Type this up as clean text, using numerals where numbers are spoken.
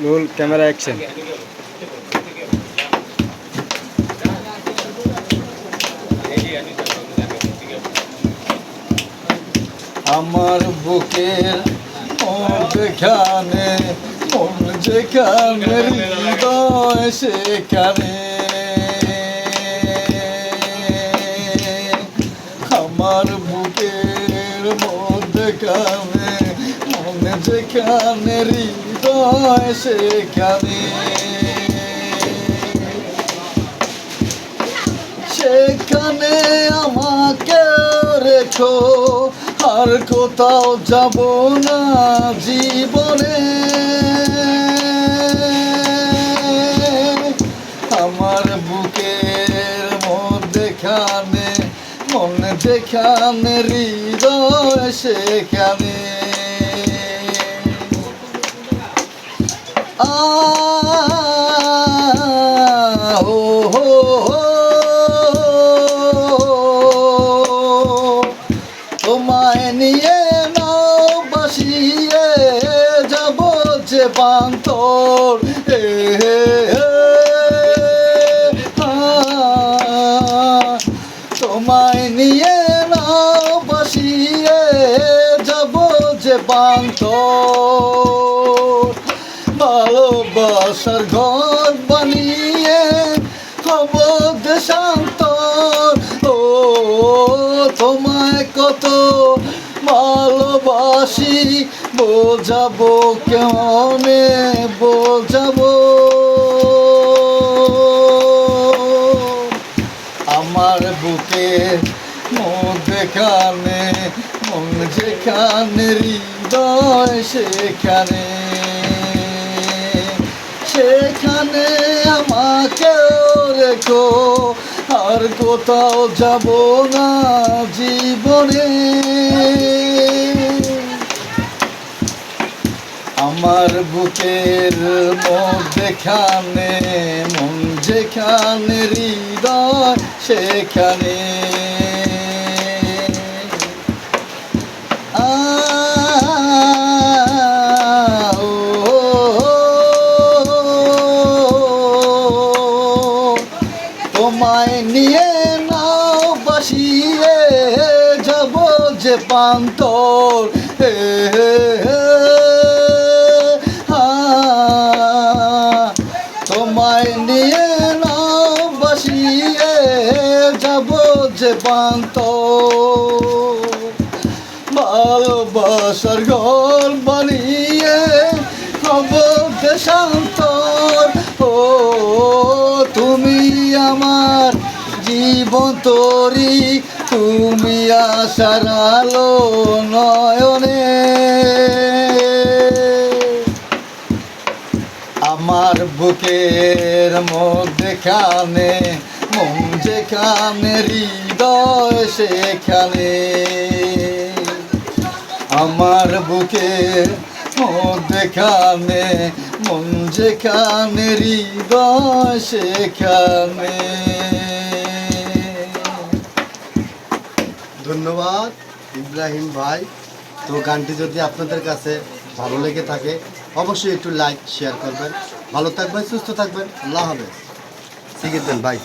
Roll camera action. আমার বুকের যেখানে মন যেখানে হৃদয় সেখানে আমার বুকের মধ্যখানে মন যেখানে হৃদয় সেখানে সেখানে আমাকে রেখো আর কোথাও যাব না জীবনে আমার বুকের মধ্যখানে মন যেখানে হৃদয় সেখানে তোমায় নিয়ে নাও বাসিয়ে যাব যে পান্তর তোমায় নিয়ে নাও বাসিয়ে যাব যে পান্তর ভালোবাসার ঘর বানিয়ে হব দেশান্তর ও তোমায় কত ভালোবাসি বোঝাবো কেমনে বোঝাবো আমার বুকে মধ্যখানে মন যেখানে হৃদয় সেখানে সেখানে আমাকে রেখো আর কোথাও যাব না জীবনে আমার বুকের মধ্যখানে মন যেখানে হৃদয় সেখানে তোমায় নিয়ে নাও বাসিয়ে যাব যে পান্তর তোমায় নিয়ে নাও বাসিয়ে যাব যে পান্তর ভালোবাসার ঘর বানিয়ে হব দেশান্তর ও তুমি আমার জীবন তরি তুমি আশার আলো নয়নে আমার বুকের মধ্যখানে মন যেখানে হৃদয় সেখানে আমার বুকের মধ্যখানে মন যেখানে হৃদয় সেখানে। ধন্যবাদ ইব্রাহিম ভাই। তো গানটি যদি আপনাদের কাছে ভালো লেগে থাকে অবশ্যই একটু লাইক শেয়ার করবেন। ভালো থাকবেন, সুস্থ থাকবেন। আল্লাহ হাফেজ। শিখিয়ে দেন ভাই।